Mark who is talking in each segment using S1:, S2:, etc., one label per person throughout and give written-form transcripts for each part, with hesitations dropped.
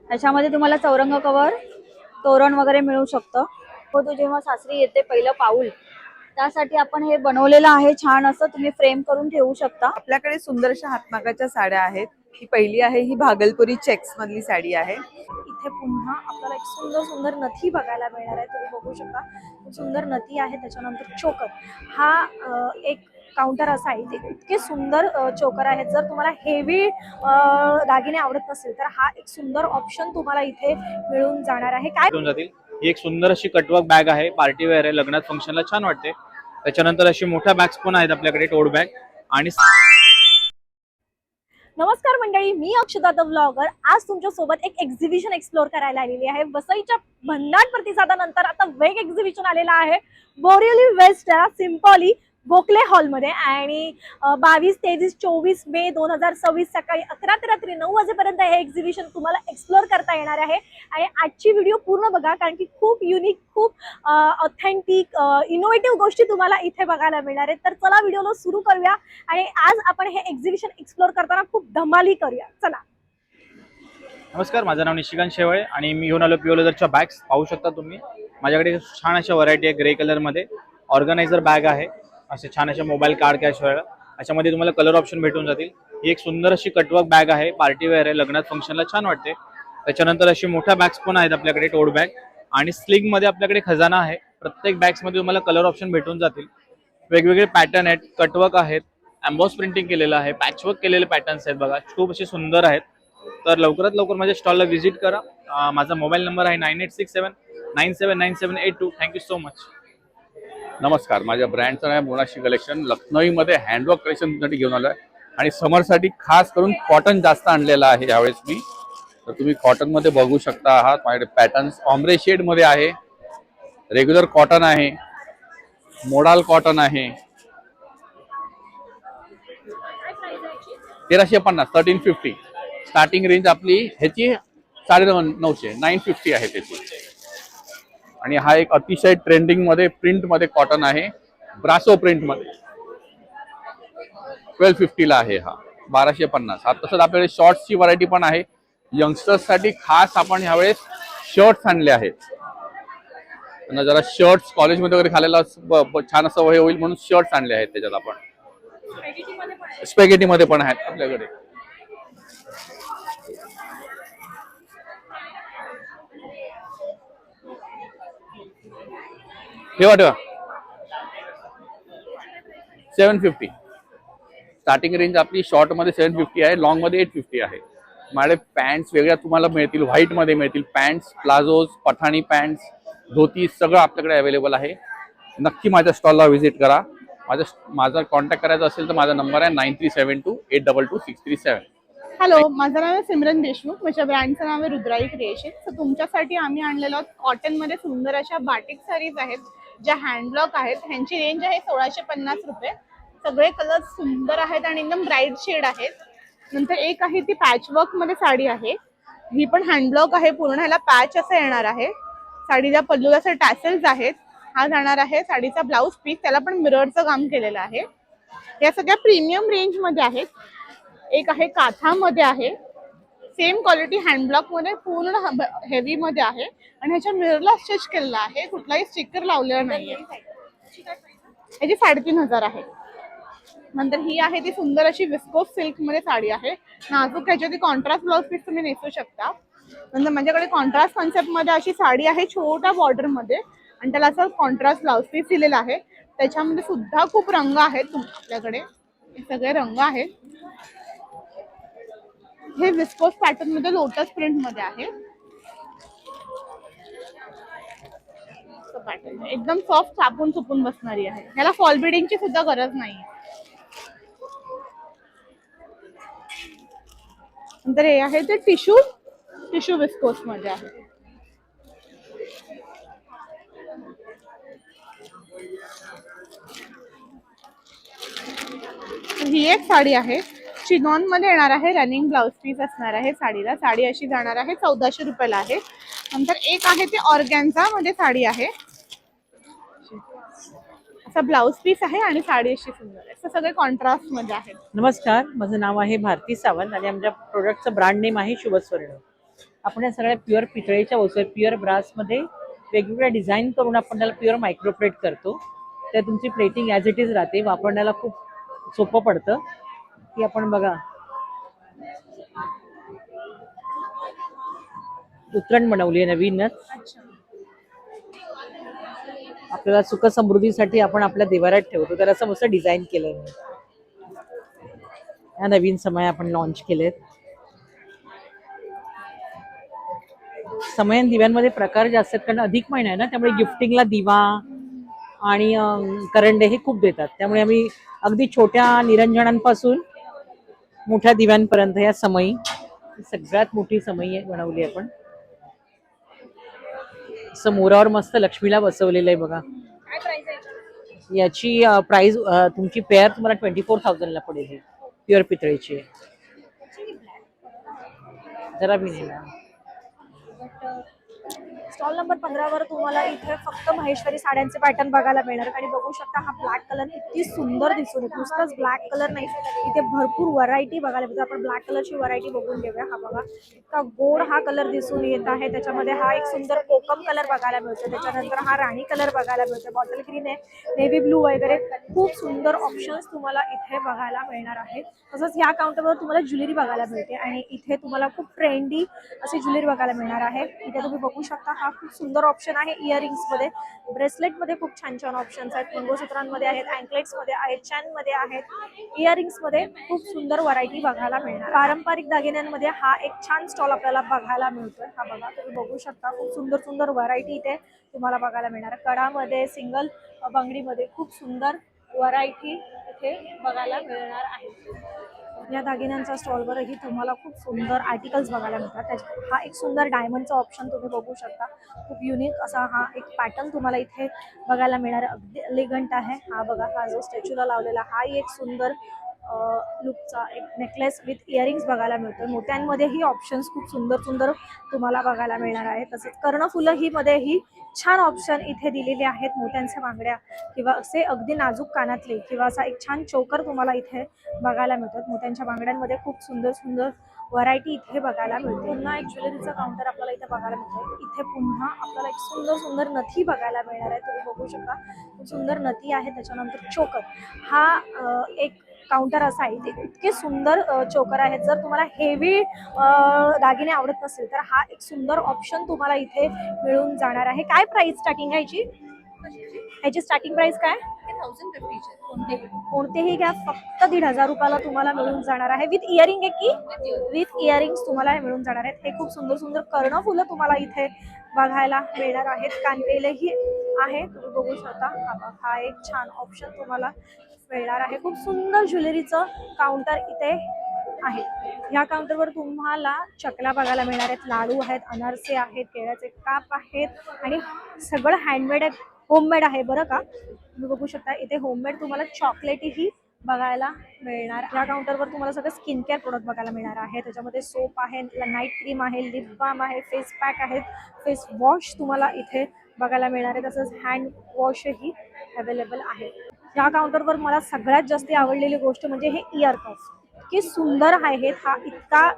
S1: त्याच्यामध्ये तुम्हाला चौरंग कवर, तोरण वगैरे मिळू शकतं. हो, तू जेव्हा सासरी येते पहिलं पाऊल, त्यासाठी आपण हे बनवलेलं आहे. छान असं तुम्ही फ्रेम करून ठेवू शकता.
S2: आपल्याकडे सुंदर अशा हातमागाच्या साड्या आहेत. ही पहिली आहे, ही भागलपुरी चेक्स मधली साडी आहे.
S1: इथे पुन्हा आपल्याला एक सुंदर सुंदर नथी बघायला मिळणार आहे. तुम्ही बघू शकता खूप सुंदर नथी आहे. त्याच्यानंतर चोकर हा एक काउंटर असा आहे. ते इतके सुंदर चोकर आहेत. जर तुम्हाला हेवी दागिने आवडत नसेल तर हा एक सुंदर ऑप्शन तुम्हाला इथे मिळून जाणार आहे. काय
S3: घेऊन जातील. ही एक सुंदर अशी कटवर्क बॅग आहे, पार्टी वेअर आहे, लग्नात फंक्शनला छान वाटते. त्याच्यानंतर अशी मोठ्या बॅग्स पण आहेत आपल्याकडे, टोट बॅग. आणि
S1: नमस्कार मंडळी, मी अक्षता द व्लॉगर आज तुमच्या सोबत एक एक्झिबिशन एक्सप्लोर करायला आलेली आहे. वसईच्या भन्नाट प्रतिसादानंतर आता वेग एक्झिबिशन आलेला आहे बोरिवली वेस्ट सिम्पॉली गोखले हॉलमध्ये. आणि 22, 23, 24 मे 2026 सकाळी 11 ते रात्री 9 वाजेपर्यंत हे एक्झिबिशन तुम्हाला एक्सप्लोर करता येणार आहे. आणि आजची व्हिडिओ पूर्ण बघा, कारण की खूप युनिक, खूप ऑथेंटिक, इनोव्हेटिव्ह गोष्टी तुम्हाला इथे बघायला मिळणार आहेत. तर चला व्हिडिओला सुरू करूया आणि आज आपण हे एक्झिबिशन एक्सप्लोर करताना खूप धमाली करूया. चला.
S3: नमस्कार, माझं नाव निशिकांत शेवाळे आणि मी घेऊन आलो प्युअर लेदरच्या बॅग्स. पाहू शकता तुम्ही माझ्याकडे छान अशा व्हरायटी आहे. ग्रे कलर मध्ये ऑर्गनायझर बॅग आहे, असे छान अशा मोबाईल कार्ड कॅश वगैरे अशामध्ये तुम्हाला कलर ऑप्शन भेटून जातील. ही एक सुंदर अशी कटवर्क बॅग आहे, पार्टी वेअर आहे, लग्नात फंक्शनला छान वाटते. त्याच्यानंतर अशी मोठ्या बॅग्स पण आहेत आपल्याकडे, टोट बॅग. आणि स्लिंग मध्ये आपल्याकडे खजाना आहे. प्रत्येक बॅग्स मध्ये तुम्हाला कलर ऑप्शन भेटून जातील. वेगवेगळे पॅटर्न आहेत, कटवर्क आहेत, एम्बॉस प्रिंटिंग केलेलं आहे, पॅचवर्क केलेले पॅटर्न्स आहेत बघा, खूप असे सुंदर आहेत. तर लवकरात लवकर माझ्या स्टॉलला व्हिजिट करा. माझा मोबाईल नंबर आहे 9867979782. Thank you so much.
S4: नमस्कार, माझ्या ब्रँडचं नाव मोनाशी कलेक्शन. लखनौमध्ये हँडवर्क कलेक्शन तुमच्यासाठी घेऊन आलो आहे आणि समरसाठी खास करून कॉटन जास्त आणलेलं आहे यावेळेस मी. तर तुम्ही कॉटनमध्ये बघू शकता आहात. माझ्याकडे पॅटर्न्स ऑम्ब्रे शेडमध्ये आहे, रेग्युलर कॉटन आहे, मोडाल कॉटन आहे. 1350, 1350 स्टार्टिंग रेंज आपली ह्याची. 950, 950 आहे त्याची. आणि हा एक अतिशय ट्रेंडिंग मध्ये प्रिंट मध्ये कॉटन आहे, ब्रासो प्रिंट मध्ये. 1250 ला आहे हा, 1250. हा तसंच आपल्याकडे शॉर्ट्सची व्हरायटी पण आहे. यंगस्टर्स साठी खास आपण ह्यावेळेस शर्ट्स आणले आहेत. त्यांना जरा शर्ट्स कॉलेजमध्ये वगैरे घालायला छान असं वय होईल म्हणून शर्ट्स आणले आहेत. त्याच्यात आपण स्पेगेटी मध्ये पण आहेत आपल्याकडे. ठेवा 750. स्टार्टिंग रेंज आपली शॉर्ट मध्ये 750 आहे, लॉंग मध्ये 850 आहे. माझ्याकडे पॅन्ट्स वेगळ्या तुम्हाला मिळतील, व्हाईट मध्ये मिळतील. पॅन्ट्स, प्लाझोज, पठाणी पॅन्ट्स, धोती सगळं आपल्याकडे अवेलेबल आहे. नक्की माझ्या स्टॉलला व्हिजिट करा. माझा कॉन्टॅक्ट करायचा असेल तर माझा नंबर आहे 9372822637.
S5: हॅलो, माझं नाव आहे सिमरन देशमुख. माझ्या ब्रँडचं नाव आहे रुद्राई क्रिएशन. तर तुमच्यासाठी आम्ही आणलेलो कॉटन मध्ये सुंदर अशा बाटिक साडीज आहेत ज्या हँडब्लॉक आहेत. ह्यांची रेंज आहे 1650 रुपये. सगळे कलर सुंदर आहेत आणि एकदम ब्राईट शेड आहेत. नंतर एक आहे ती पॅचवर्क मध्ये साडी आहे, ही पण हँडब्लॉक आहे. पूर्ण ह्याला पॅच असं येणार आहे. साडीला पल्लूला असे टॅसल्स आहेत. हा जाणार आहे साडीचा ब्लाउज पीस, त्याला पण मिररचं काम केलेलं आहे. या सगळ्या प्रीमियम रेंज मध्ये आहेत. एक आहे काथा मध्ये आहे, सेम क्वालिटी हँडब्लॉक मध्ये पूर्ण हेवी मध्ये आहे आणि ह्याच्या मिररला स्टिच केलेला आहे, कुठलाही स्टिकर लावलेला नाहीये. ह्याची 3500 आहे. नंतर ही आहे ती सुंदर अशी विस्कोस सिल्क मध्ये साडी आहे, नाजूक. ह्याच्यावरती कॉन्ट्रास्ट ब्लाउज पीस तुम्ही नेसू शकता. नंतर माझ्याकडे कॉन्ट्रास्ट कॉन्सेप्ट मध्ये अशी साडी आहे छोट्या बॉर्डर मध्ये आणि त्याला असं कॉन्ट्रास्ट ब्लाउज पीस दिलेला आहे. त्याच्यामध्ये सुद्धा खूप रंग आहेत आपल्याकडे, हे सगळे रंग आहेत. हे विस्कोस पॅटर्न मध्ये लोटस प्रिंट मध्ये आहे. पॅटर्न एकदम सॉफ्ट, चापून चुपून बसणारी आहे. ह्याला फॉल बिडिंगची सुद्धा गरज नाही. नंतर हे आहे ते टिश्यू विस्कोस मध्ये आहे. ही एक साडी आहे, चिनॉन मध्ये येणार आहे, रनिंग ब्लाउज पीस असणार आहे साडीला. साडी अशी जाणार आहे 1400 रुपयाला आहे. नंतर एक आहे ते ऑर्गॅन्झा मध्ये साडी आहे, असा ब्लाउज पीस आहे आणि साडी अशी सुंदर आहे. असं सगळे कॉन्ट्रास्ट मध्ये आहेत.
S6: नमस्कार, माझं नाव आहे भारती सावंत आणि आमच्या प्रोडक्टचं ब्रँड नेम आहे शुभस्वर्ण. आपण या सगळ्या प्युअर पितळेच्या वस्तू आहेत. प्युअर ब्रासमध्ये वेगवेगळ्या डिझाईन करून आपण त्याला प्युअर मायक्रोप्लेट करतो. तर तुमची प्लेटिंग ॲज इट इज राहते, वापरण्याला खूप सोपं पडतं. ती आपण बघा उतरण बनवली आहे नवीनच. आपल्याला सुख समृद्धीसाठी आपण आपल्या देवाऱ्यात ठेवतो, तर असं मस्त डिझाईन केलंय मी. या नवीन समय आपण लॉन्च केलेत. समयन दिव्यांमध्ये प्रकार जास्त आहेत, कारण अधिक महिना आहे ना, त्यामुळे गिफ्टिंगला दिवा आणि करंडे हे खूप देतात. त्यामुळे आम्ही अगदी छोट्या निरंजनांपासून मोठ्या दिव्यांपर्यंत या समयी, सगळ्यात मोठी समयी बनवली आपण. असं मोरावर मस्त लक्ष्मीला बसवलेलं आहे बघा.
S1: काय प्राइस आहे?
S6: याची प्राइस तुमची पेअर तुम्हाला 24,000 ला पडेल. प्युअर पितळेची जरा बी नाही.
S1: स्टॉल नंबर 15 वर तुम्हाला इथे फक्त महेश्वरी साड्यांचे पॅटर्न बघायला मिळणार. आणि बघू शकता हा ब्लॅक कलर किती सुंदर दिसून येतो. नुसताच ब्लॅक कलर नाही, इथे भरपूर व्हरायटी बघायला मिळते. आपण ब्लॅक कलरची व्हरायटी बघून घेऊया. हा बघा इतका गोड हा कलर दिसून येत आहे. त्याच्यामध्ये हा एक सुंदर कोकम कलर बघायला मिळतो. त्याच्यानंतर हा राणी कलर बघायला मिळतो. बॉटल ग्रीन आहे, नेव्ही ब्लू वगैरे खूप सुंदर ऑप्शन्स तुम्हाला इथे बघायला मिळणार आहेत. तसंच या काउंटरवर तुम्हाला ज्वेलरी बघायला मिळते आणि इथे तुम्हाला खूप ट्रेंडी अशी ज्वेलरी बघायला मिळणार आहे. इथे तुम्ही बघू शकता हा खूप सुंदर ऑप्शन आहे. इयरिंग्स मध्ये, ब्रेसलेट मध्ये खूप छान छान ऑप्शन्स आहेत. मंगळसूत्रांमध्ये आहेत, अँकलेट्स मध्ये आहेत, चॅन मध्ये आहेत, इयरिंग्स मध्ये खूप सुंदर व्हरायटी बघायला मिळणार. पारंपरिक दागिन्यांमध्ये हा एक छान स्टॉल आपल्याला बघायला मिळतोय. हा बघा तुम्ही बघू शकता खूप सुंदर सुंदर व्हरायटी इथे तुम्हाला बघायला मिळणार. कडामध्ये, सिंगल बंगडीमध्ये खूप सुंदर व्हरायटी इथे बघायला मिळणार आहे. या दागिन्यांच्या स्टॉलवरही तुम्हाला खूप सुंदर आर्टिकल्स बघायला मिळतात. हा एक सुंदर डायमंडचा ऑप्शन तुम्ही बघू शकता. खूप युनिक असा हा एक पॅटर्न तुम्हाला इथे बघायला मिळणार. अगदी एलिगंट आहे. हा बघा हा जो स्टॅच्यूला लावलेला हा एक सुंदर लुकचा एक नेकलेस विथ इयरिंग्स बघायला मिळतोय. मोत्यांमध्येही ऑप्शन्स खूप सुंदर सुंदर तुम्हाला बघायला मिळणार आहे. तसेच कर्णफुलं ही मध्येही छान ऑप्शन इथे दिलेले आहेत. मोत्यांच्या बांगड्या किंवा असे अगदी नाजूक कानातले किंवा असा एक छान चोकर तुम्हाला इथे बघायला मिळतात. मोत्यांच्या बांगड्यांमध्ये खूप सुंदर सुंदर व्हरायटी इथे बघायला मिळते. पुन्हा एक ज्वेलरीचा काउंटर आपल्याला इथे बघायला मिळतोय. इथे पुन्हा आपल्याला एक सुंदर सुंदर नथी बघायला मिळणार आहे. तुम्ही बघू शकता खूप सुंदर नथी आहे. त्याच्यानंतर चोकर हा एक काउंटर असा आहे. ते इतके सुंदर चोकर आहेत. जर तुम्हाला हेवी दागिने आवडत नसेल तर हा एक सुंदर ऑप्शन तुम्हाला इथे मिळून जाणार आहे. काय प्राइस स्टार्टिंग आहे ह्याची स्टार्टिंग प्राइस काय? 1050 कोणतेही घ्या फक्त 1,500 रुपयाला तुम्हाला मिळून जाणार आहे. विथ इयरिंग आहे की विथ इयरिंग्स तुम्हाला हे मिळून जाणार आहेत. हे खूप सुंदर सुंदर कर्णफुलं तुम्हाला इथे बघायला मिळणार आहेत. कानवेलही आहे तुम्ही बघू शकता. हा एक छान ऑप्शन तुम्हाला मिळणार आहे. खूप सुंदर ज्वेलरीचं काउंटर इथे आहे. या काउंटरवर तुम्हाला चकल्या बघायला मिळणार आहेत, लाडू आहेत, अनारसे आहेत, केळ्याचे काप आहेत आणि सगळं हँडमेड आहे, होममेड आहे बरं का. तुम्ही बघू शकता इथे होममेड तुम्हाला चॉकलेटही बघायला मिळणार. या काउंटरवर तुम्हाला सगळं स्किन केअर प्रोडक्ट बघायला मिळणार आहे. त्याच्यामध्ये सोप आहे, नाईट क्रीम आहे, लिप बाम आहे, फेस पॅक आहेत, फेस वॉश तुम्हाला इथे बघायला मिळणार आहे. तसंच हँड वॉशही अवेलेबल आहे. या काउंटरवर मला सगळ्यात जास्त आवडलेली गोष्ट म्हणजे हे इयर कफ. इतके सुंदर आहेत. हा इतका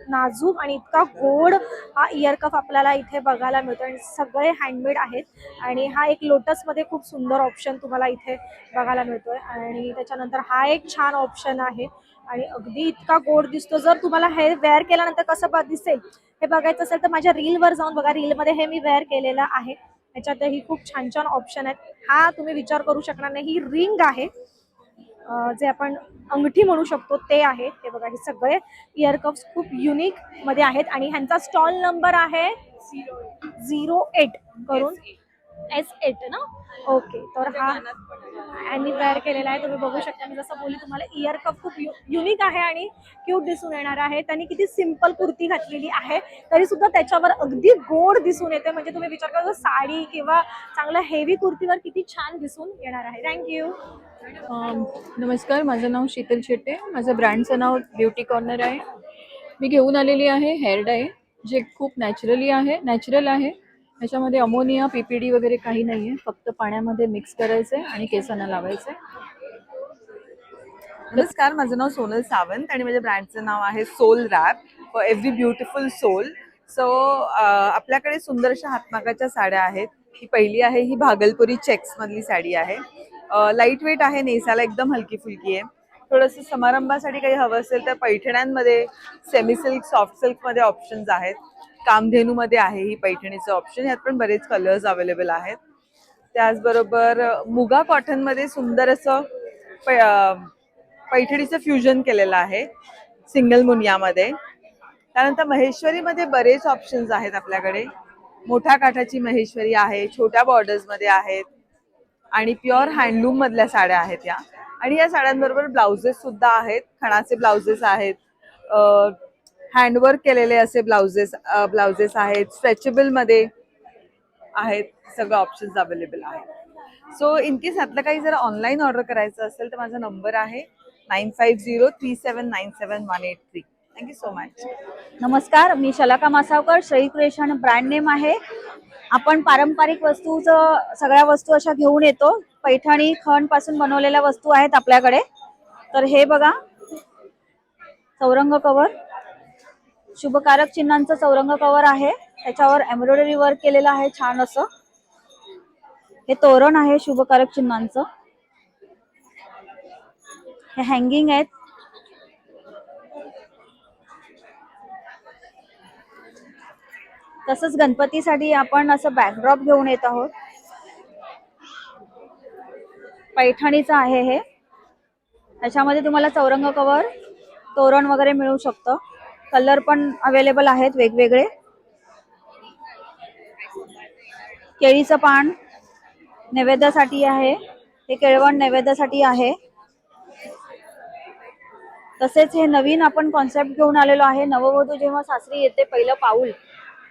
S1: नाजूक आणि इतका गोड हा इयर कफ आपल्याला इथे बघायला मिळतो आणि सगळे हँडमेड आहेत. आणि हा एक लोटसमध्ये खूप सुंदर ऑप्शन तुम्हाला इथे बघायला मिळतोय. आणि त्याच्यानंतर हा एक छान ऑप्शन आहे आणि अगदी इतका गोड दिसतो. जर तुम्हाला हे वेअर केल्यानंतर कसं दिसेल हे बघायचं असेल तर माझ्या रीलवर जाऊन बघा. रीलमध्ये हे मी वेअर केलेलं आहे. त्याच्यातही खूप छान छान ऑप्शन आहेत. हा तुम्ही विचार करू शकणार नाही, ही रिंग आहे जे आपण अंगठी म्हणू शकतो ते आहे. हे बघा हे सगळे इयर कप्स खूप युनिक मध्ये आहेत आणि ह्यांचा स्टॉल नंबर आहे 08 करून S8 ना. ओके, तर हा आणि वेअर केलेला आहे. तुम्ही बघू शकता मी जसं बोलली तुम्हाला इयर कप खूप युनिक आहे आणि क्यूट दिसून येणार आहे. त्यांनी किती सिंपल कुर्ती घातलेली आहे तरी सुद्धा त्याच्यावर अगदी गोड दिसून येते. म्हणजे तुम्ही विचार करा साडी किंवा चांगलं हेवी कुर्तीवर किती छान दिसून येणार आहे. थँक्यू.
S7: नमस्कार, माझं नाव शीतल शेट्टे. माझं ब्रँडचं नाव ब्युटी कॉर्नर आहे. मी घेऊन आलेली आहे हेअर डाय जे खूप नॅचरल आहे. त्याच्यामध्ये अमोनिया, PPD वगैरे काही नाही आहे. फक्त पाण्यामध्ये मिक्स करायचं आहे आणि केसांना लावायचं आहे.
S2: नमस्कार, माझं नाव सोनल सावंत आणि माझ्या ब्रँडचं नाव आहे soul wrap for every beautiful soul. So आपल्याकडे सुंदर अशा हातमागाच्या साड्या आहेत. ही पहिली आहे, ही भागलपुरी चेक्स मधली साडी आहे. लाईट वेट आहे, नेसाला एकदम हलकी फुलकी आहे. थोडंसं समारंभासाठी काही हवं असेल तर पैठण्यांमध्ये सेमी सिल्क, सॉफ्ट सिल्क मध्ये ऑप्शन्स आहेत. कामधेनू मध्ये आहे ही पैठणीचं ऑप्शन. यात पण बरेच कलर्स अवेलेबल आहेत. त्याचबरोबर मुगा कॉटन मध्ये सुंदर असं पैठणीचं फ्युजन केलेलं आहे सिंगल मुनियामध्ये. त्यानंतर महेश्वरीमध्ये बरेच ऑप्शन्स आहेत आपल्याकडे. मोठ्या काठाची महेश्वरी आहे, छोट्या बॉर्डर्स मध्ये आहेत आणि प्युअर हँडलूम मधल्या साड्या आहेत या. आणि या साड्यांबरोबर ब्लाउजेस सुद्धा आहेत. खणाचे ब्लाउजेस आहेत, हँडवर्क केलेले असे ब्लाउजेस आहेत, स्ट्रेचेबल मध्ये आहेत. सगळे ऑप्शन्स अवेलेबल आहेत. सो इन केस यातलं काही जर ऑनलाईन ऑर्डर करायचं असेल तर माझा नंबर आहे 9503797183. Thank you so much.
S1: नमस्कार, मी शलाका मासावकर. श्रेय क्रिएशन ब्रँड नेम आहे. आपण पारंपरिक वस्तूचं सगळ्या वस्तू अशा घेऊन येतो. पैठणी खण पासून बनवलेल्या वस्तू आहेत आपल्याकडे. तर हे बघा, चौरंग कवर, शुभकारक चिन्हांचं चौरंग कवर आहे. त्याच्यावर एम्ब्रॉयडरी वर्क केलेलं आहे छान असं. हे तोरण आहे शुभकारक चिन्हांचं. हे हँगिंग आहेत. तसंच गणपतीसाठी आपण असं बॅकड्रॉप घेऊन येत आहोत. पैठणीचं आहे हे. त्याच्यामध्ये तुम्हाला चौरंग कवर, तोरण वगैरे मिळू शकतं. कलर पण अवेलेबल आहेत वेगवेगळे. केळीचं पान नैवेद्यासाठी आहे. हे केळवण नैवेद्यासाठी आहे. तसेच हे नवीन आपण कॉन्सेप्ट घेऊन आलेलो आहे. नववधू जेव्हा सासरी येते पहिलं पाऊल,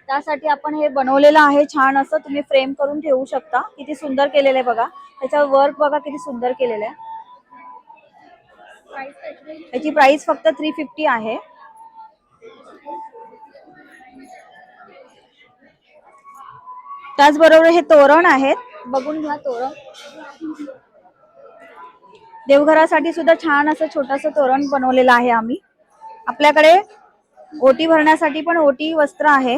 S1: त्यासाठी आपण हे बनवलेलं आहे छान असं. तुम्ही फ्रेम करून ठेवू शकता. किती सुंदर केलेलं आहे बघा. त्याच्यावर वर्क बघा किती सुंदर केलेलं आहे. याची प्राइस फक्त 350 आहे. त्याचबरोबर हे तोरण आहेत, बघून घ्या तोरण. देवघरासाठी सुद्धा छान असं छोटंसं तोरण बनवलेलं आहे आम्ही. आपल्याकडे ओटी भरण्यासाठी पण ओटी वस्त्र आहे,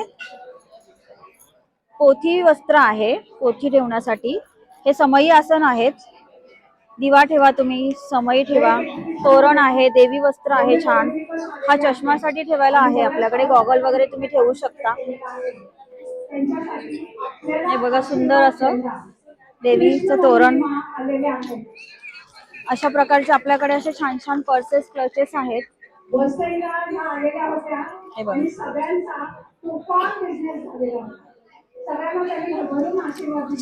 S1: पोथी वस्त्र आहे पोथी ठेवण्यासाठी. हे समई आसन आहेत. दिवा ठेवा तुम्ही, समई ठेवा. तोरण आहे, देवी वस्त्र आहे छान. हा चष्मासाठी ठेवायला आहे आपल्याकडे. गॉगल वगैरे तुम्ही ठेवू शकता. हे बघा सुंदर असं देवीचं तोरण. अशा प्रकारचे आपल्याकडे असे छान छान पर्सेस, क्लचेस आहेत. हे बघा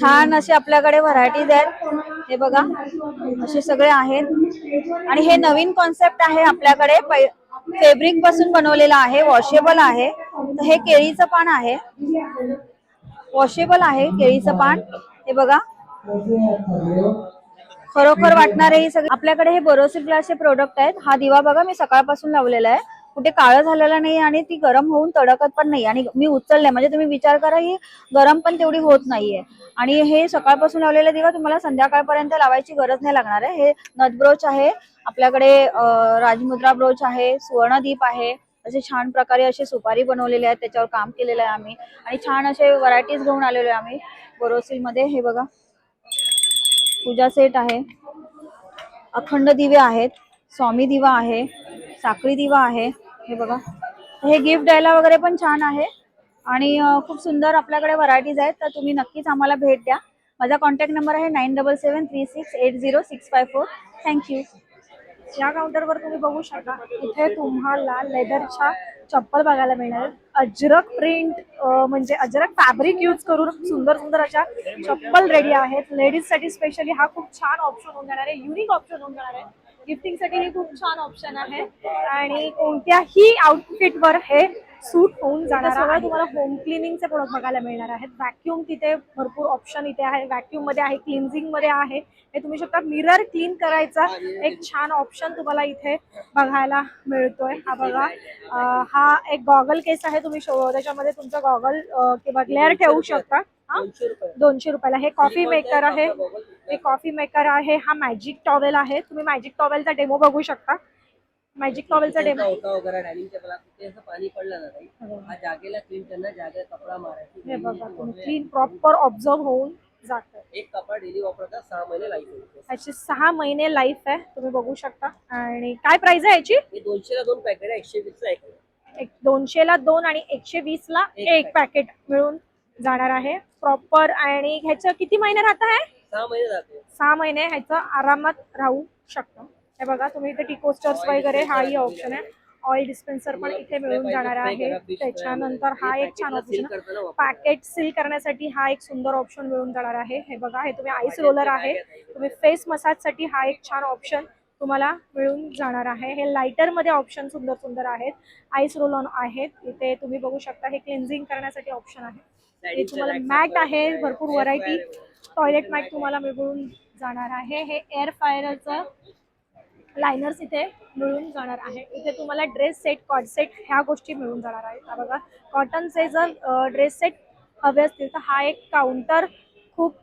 S1: छान असे आपल्याकडे व्हरायटीज आहेत. हे बघा असे सगळे आहेत. आणि हे नवीन कॉन्सेप्ट आहे आपल्याकडे. फॅब्रिक पासून बनवलेलं आहे, वॉशेबल आहे. तर हे केळीचं पान आहे, वॉशेबल आहे केळीचं पान. हे बघा खरोखर वाटणारे हे सगळे आपल्याकडे. हे बोरोसिल ग्लासचे प्रोडक्ट आहेत. हा दिवा बघा मी सकाळपासून लावलेला आहे, कुठे काळं झालेला नाही आणि ती गरम होऊन तडकत पण नाही. आणि मी उचलले म्हणजे तुम्ही विचार करा, ही गरम पण तेवढी होत नाहीये. आणि हे सकाळपासून लावलेला दिवा तुम्हाला संध्याकाळपर्यंत लावायची गरज नाही लागणार आहे. हे नथ ब्रोच आहे आपल्याकडे, राजमुद्रा ब्रोच आहे, सुवर्णदीप आहे. असे छान प्रकारे असे सुपारी बनवलेले आहेत, त्याच्यावर काम केलेलं आहे आम्ही. आणि छान असे व्हरायटीज घेऊन आलेलो आहे आम्ही बोरोसिल मध्ये. हे बघा पूजा सेट आहे, अखंड दिवे आहेत, स्वामी दिवा आहे, साखळी दिवा आहे. हे बघा हे गिफ्ट द्यायला वगैरे पण छान आहे. आणि खूप सुंदर आपल्याकडे व्हरायटीज आहेत. तर तुम्ही नक्कीच आम्हाला भेट द्या. माझा कॉन्टॅक्ट नंबर आहे 9773680654. थँक्यू. या काउंटरवर तुम्ही बघू शकता, इथे तुम्हाला लेदरच्या चप्पल बघायला मिळणार. अजरक प्रिंट म्हणजे अजरक फॅब्रिक यूज करून सुंदर सुंदर अशा चप्पल रेडी आहेत. लेडीज साठी स्पेशली हा खूप छान ऑप्शन होऊन जाणार आहे, युनिक ऑप्शन होऊन जाणार आहे. गिफ्टिंग साठी हे खूप छान ऑप्शन आहे आणि कोणत्याही आउटफिटवर हे सूट होऊन जाणार आहे. तुम्हाला होम क्लिनिंगचे प्रोडक्ट बघायला मिळणार आहेत. व्हॅक्यूम तिथे भरपूर ऑप्शन इथे आहे. व्हॅक्यूम मध्ये आहे, क्लिन्झिंग मध्ये आहे. हे तुम्ही शकता. मिरर क्लीन करायचा एक छान ऑप्शन तुम्हाला इथे बघायला मिळतोय. हा बघा, हा एक गॉगल केस आहे. तुम्ही त्याच्यामध्ये तुमचा गॉगल किंवा ग्लेअर ठेवू शकता. 200 रुपयाला. हे कॉफी मेकर आहे, हे कॉफी मेकर आहे. हा मॅजिक टॉवेल आहे. तुम्ही मॅजिक टॉवेलचा डेमो बघू शकता. मॅजिक टॉवेलचा डेमो
S8: होता वगैरे डायनिंग टेबल ते असं पाणी पडलं ना ताई, हा जागेला क्लीन करणं, जागा कपडा मारायची.
S1: हे बघा तुम्ही क्लीन प्रॉपर ऑब्झर्व होऊन जातं.
S8: एक कपडा डेली वापरता 6 महिने लाईफ होईल.
S1: याची 6 महिने लाईफ आहे, तुम्ही बघू शकता. आणि काय प्राइस आहे याची?
S8: हे 200 ला 2 पॅकेट आहे, 120 ला 1 आहे.
S1: 200 ला 2 आणि 120 ला एक पॅकेट मिळून जाणार आहे प्रॉपर. आणि ह्याचं किती महिने राहत आहे?
S8: 6 महिने जाते.
S1: 6 महिने ह्याचं आरामात राहू शकतं. हे बघा तुम्ही इथे टिकोस्टर्स वगैरे हाही ऑप्शन आहे. ऑइल डिस्पेन्सर पण इथे मिळून जाणार आहे. त्याच्यानंतर हा एक छान ऑप्शन, पॅकेट सील करण्यासाठी हा एक सुंदर ऑप्शन मिळून जाणार आहे. हे बघा, हे तुम्ही आईस रोलर आहे, तुम्ही फेस मसाज साठी हा एक छान ऑप्शन तुम्हाला मिळून जाणार आहे. हे लाइटर मध्ये ऑप्शन सुंदर सुंदर आहेत. आईस रोल ऑन आहेत इथे तुम्ही बघू शकता. हे क्लिन्झिंग करण्यासाठी ऑप्शन आहे. हे तुम्हाला मॅट आहे, भरपूर व्हरायटी. टॉयलेट मॅट तुम्हाला मिळून जाणार आहे. हे एअर फायरचं लायनर्स इथे मिळून जाणार आहे. इथे तुम्हाला ड्रेस सेट, कॉट सेट ह्या गोष्टी मिळून जाणार आहेत. हा बघा, कॉटनचे जर ड्रेस सेट हवे असतील तर हा एक काउंटर खूप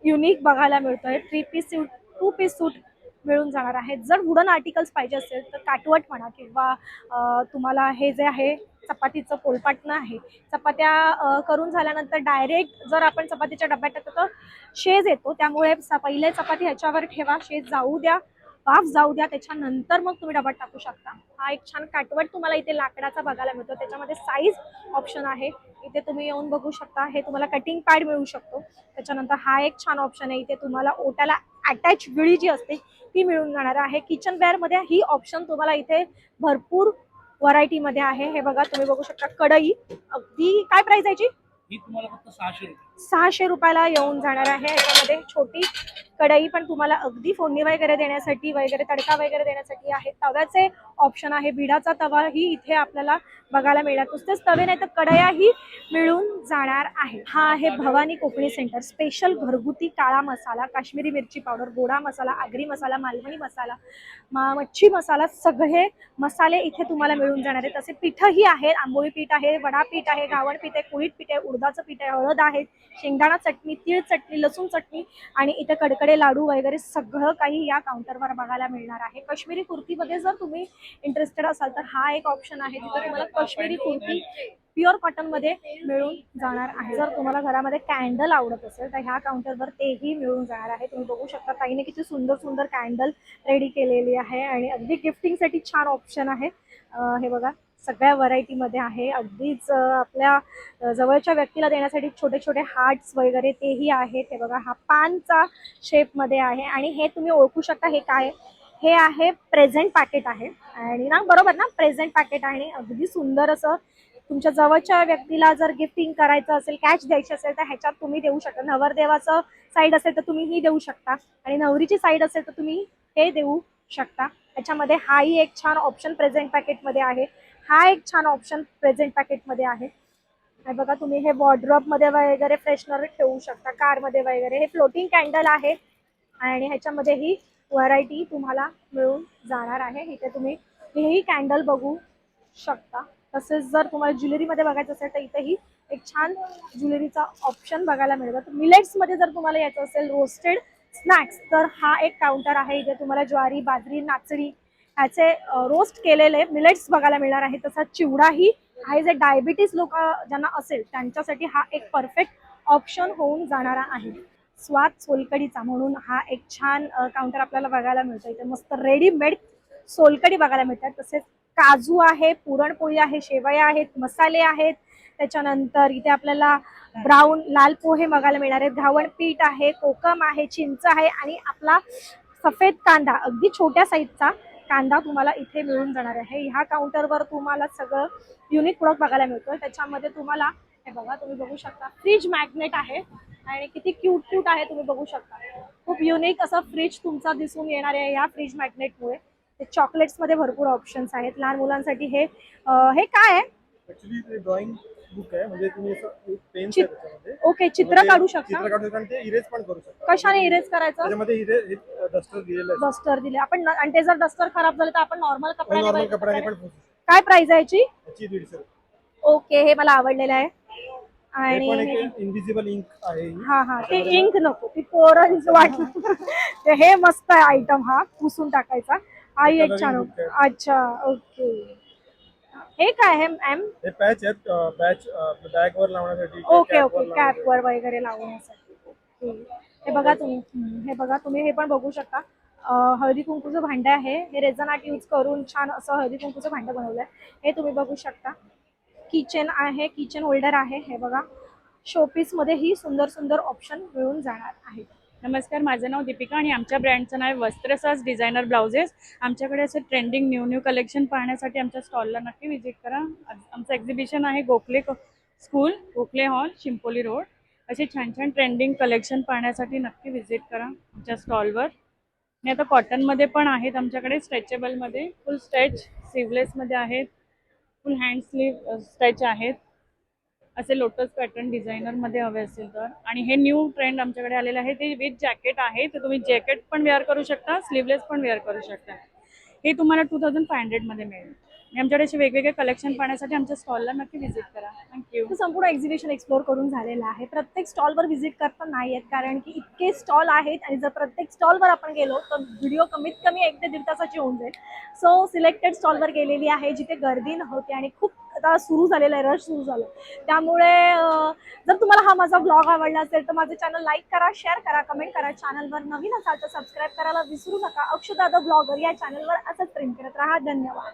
S1: युनिक बघायला मिळतोय. 3 पीस सूट, 2 पीस सूट मिळून जाणार आहेत. जर वुडन आर्टिकल्स पाहिजे असेल तर काटवट म्हणा किंवा तुम्हाला हे जे आहे चपातीचं पोलपाटणं आहे, चपात्या करून झाल्यानंतर डायरेक्ट जर आपण चपातीच्या डब्यात टाकतो तर शेज येतो. त्यामुळे पहिले चपाती ह्याच्यावर ठेवा, शेज जाऊ द्या, वाफ जाऊ द्या, त्याच्यानंतर मग तुम्ही डब्यात टाकू शकता. हा एक छान काटवट तुम्हाला इथे लाकडाचा बघायला मिळतो. त्याच्यामध्ये साईज ऑप्शन आहे, इथे तुम्ही येऊन बघू शकता. हे तुम्हाला कटिंग पॅड मिळू शकतो. त्याच्यानंतर हा एक छान ऑप्शन आहे, इथे तुम्हाला ओट्याला अटॅच विळी जी असते ती मिळून जाणार आहे. किचन वेअर मध्ये ही ऑप्शन तुम्हाला इथे भरपूर व्हरायटी मध्ये आहे. हे बघा तुम्ही बघू शकता. कढई अगदी काय प्राइस आहे याची?
S8: ही तुम्हाला फक्त 600 रुपये.
S1: 600 रुपयाला येऊन जाणार आहे. याच्यामध्ये छोटी कढई पण तुम्हाला अगदी फोडणी वगैरे देण्यासाठी वगैरे, तडका वगैरे देण्यासाठी आहे. तव्याचे ऑप्शन आहे, बिडाचा तवा ही इथे आपल्याला बघायला मिळणार. नुसतेच तवे नाही तर कढयाही मिळून जाणार आहे. हा आहे भवानी कोकणी सेंटर. स्पेशल घरगुती काळा मसाला, काश्मीरी मिरची पावडर, गोडा मसाला, आगरी मसाला, मालवणी मसाला, मच्छी मसाला, सगळे मसाले इथे तुम्हाला मिळून जाणार आहेत. तसे पीठही आहेत, आंबोळी पीठ आहे, वडा पीठ आहे, घावण पीठ आहे, कुळीत पीठ आहे, उडदाचं पीठ आहे, हळद आहे, शेंगदाणा चटणी, तीळ चटणी, लसूण चटणी आणि इथे कडकडे लाडू वगैरे सगळं काही या काउंटरवर बघायला मिळणार आहे. काश्मीरी कुर्तीमध्ये जर तुम्ही इंटरेस्टेड असाल तर हा एक ऑप्शन आहे, जिथे तुम्हाला काश्मीरी कुर्ती प्युअर कॉटन मध्ये मिळून जाणार आहे. जर तुम्हाला घरामध्ये कॅन्डल आवडत असेल तर ह्या काउंटरवर तेही मिळून जाणार आहे. तुम्ही बघू शकता ताईने किती सुंदर सुंदर कॅन्डल रेडी केलेली आहे आणि अगदी गिफ्टिंगसाठी छान ऑप्शन आहे. हे बघा, सगळ्या व्हरायटी मध्ये आहे. अगदीच आपल्या जवळच्या व्यक्तीला देण्यासाठी छोटे छोटे हार्ट्स वगैरे तेही आहेत. हे बघा, हा पानचा शेप मध्ये आहे आणि हे तुम्ही ओळखू शकता. हे काय? हे आहे प्रेझेंट पॅकेट आहे आणि ना, बरोबर ना, प्रेझेंट पॅकेट आहे. अगदी सुंदर असं तुमच्या जवळच्या व्यक्तीला जर गिफ्टिंग करायचं असेल, कॅश द्यायची असेल तर ह्याच्यात तुम्ही देऊ शकता. नवरदेवाचं साईड असेल तर तुम्ही ही देऊ शकता आणि नवरीची साईड असेल तर तुम्ही हे देऊ शकता. त्याच्यामध्ये हाही एक छान ऑप्शन प्रेझेंट पॅकेटमध्ये आहे. हा एक छान ऑप्शन प्रेझेंट पॅकेटमध्ये आहे. हे बघा, तुम्ही हे वॉर्डरोब मध्ये वगैरे फ्रेशनर ठेवू शकता, कारमध्ये वगैरे. हे फ्लोटिंग कॅन्डल आहे आणि ह्याच्यामध्ये ही व्हरायटी तुम्हाला मिळून जाणार आहे. इथे तुम्ही हेही कॅन्डल बघू शकता. तसेच जर तुम्हाला ज्वेलरीमध्ये बघायचं असेल तर इथेही एक छान ज्वेलरीचा ऑप्शन बघायला मिळतात. मिलेट्समध्ये जर तुम्हाला यायचं असेल रोस्टेड स्नॅक्स तर हा एक काउंटर आहे. इथे तुम्हाला ज्वारी, बाजरी, नाचणी ह्याचे रोस्ट केलेले मिलेट्स बघायला मिळणार आहे. तसा चिवडाही आहे. जे डायबिटीज लोक ज्यांना असेल त्यांच्यासाठी हा एक परफेक्ट ऑप्शन होऊन जाणारा आहे. स्वाद सोलकडीचा म्हणून हा एक छान काउंटर आपल्याला बघायला मिळतो. इथे मस्त रेडीमेड सोलकडी बघायला मिळतात. तसेच काजू आहे, पुरणपोळी आहे, शेवया आहेत, मसाले आहेत. त्याच्यानंतर इथे आपल्याला ब्राऊन लाल पोहे बघायला मिळणार आहेत. घावण पीठ आहे, कोकम आहे, चिंच आहे आणि आपला सफेद कांदा, अगदी छोट्या साईजचा कांदा तुम्हाला इथे मिळून जाणार आहे. ह्या काउंटरवर तुम्हाला सगळं युनिक प्रोडक्ट बघायला मिळतोय. त्याच्यामध्ये तुम्हाला हे बघा, तुम्ही बघू शकता फ्रीज मॅग्नेट आहे आणि किती क्यूट क्यूट आहे तुम्ही बघू शकता. खूप युनिक असं फ्रीज तुमचा दिसून येणार आहे या फ्रीज मॅग्नेटमुळे. चॉकलेट्स मध्ये भरपूर ऑप्शन्स आहेत लहान मुलांसाठी. हे काय आहे?
S9: ऍक्च्युली ते ड्रॉइंग बुक आहे, म्हणजे तुम्ही असं पेन
S1: ओके, चित्र काढू शकता,
S9: चित्र काढू शकता आणि ते इरेज पण करू शकता.
S1: कशाने इरेज करायचं?
S9: त्याच्यामध्ये इरेज डस्टर दिलेलं आहे.
S1: डस्टर दिले आपण आणि ते जर डस्टर खराब झालं तर आपण नॉर्मल
S9: नॉर्मल
S1: कपड्याने
S9: कपड्याने पण पुसू शकता.
S1: काय प्राइस आहे याची?
S9: याची 150.
S1: ओके, हे मला आवडलेलं आहे.
S9: हे पण
S1: आणि
S9: एक इनविजिबल इंक आहे.
S1: हा ते इंक नको, ती पोरांचं वाटलं. हे मस्त आहे आयटम, हा पुसून टाकायचा. आई एक
S9: coloring
S1: छान
S9: book आहे.
S1: अच्छा ओके. हे काय आहे मॅम?
S9: हे पॅच आहेत पॅच बॅग वर लावण्यासाठी
S1: ओके
S9: cap
S1: ओके
S9: वर लावण्यासाठी.
S1: कॅप वर वगैरे लावण्यासाठी. ओके. हे बघा तुम्ही हे बघा तुम्ही हे पण बघू शकता. हळदी कुंकूचं भांडं आहे. हे रेझन आर्ट यूज करून छान असं हळदी कुंकूचं भांडं बनवलंय. हे तुम्ही बघू शकता. किचन आहे, किचन होल्डर आहे. हे बघा शोपीस मध्ये ही सुंदर सुंदर ऑप्शन मिळून जाणार आहे.
S10: नमस्कार, माझं नाव दीपिका आणि आमच्या ब्रँडचं नाव आहे वस्त्रसाज डिझायनर ब्लाउजेस. आमच्याकडे असं ट्रेंडिंग न्यू कलेक्शन पाहण्यासाठी आमच्या स्टॉलला नक्की व्हिजिट करा. आमचं एक्झिबिशन आहे Gokhale school, Gokhale hall, Chimpoli road. असे छान छान ट्रेंडिंग कलेक्शन पाहण्यासाठी नक्की व्हिजिट करा आमच्या स्टॉलवर. आणि आता कॉटनमध्ये पण आहेत आमच्याकडे, स्ट्रेचेबलमध्ये फुल स्ट्रेच, स्लीवलेसमध्ये आहेत, फुल हँड स्लीव स्ट्रेच आहेत. असे लोटस पॅटर्न डिझायनरमध्ये हवे असेल तर. आणि हे न्यू ट्रेंड आमच्याकडे आलेलं आहे ते विथ जॅकेट आहे. तर तुम्ही जॅकेट पण वेअर करू शकता, स्लीवलेस पण वेअर करू शकता. हे तुम्हाला 2500मध्ये मिळेल. आणि आमच्याकडे असे वेगवेगळे कलेक्शन पाहण्यासाठी आमच्या स्टॉलला नक्की व्हिजिट करा. थँक्यू.
S1: तर संपूर्ण एक्झिबिशन एक्सप्लोर करून झालेलं आहे. प्रत्येक स्टॉलवर व्हिजिट करता नाही आहेत कारण की इतके स्टॉल आहेत आणि जर प्रत्येक स्टॉलवर आपण गेलो तर व्हिडिओ कमीत कमी 1 ते 1.5 तासाची होऊन जाईल. सो सिलेक्टेड स्टॉलवर गेलेली आहे जिथे गर्दी नव्हती आणि खूप आता सुरू झालेलं आहे, रश सुरू झालं. त्यामुळे जर तुम्हाला हा माझा ब्लॉग आवडला असेल तर माझं चॅनल लाईक करा, शेअर करा, कमेंट करा. चॅनलवर नवीन असाल तर सबस्क्राईब करायला विसरू नका. अक्षदादा ब्लॉगर या चॅनलवर असंच प्रेम करत राहा. धन्यवाद.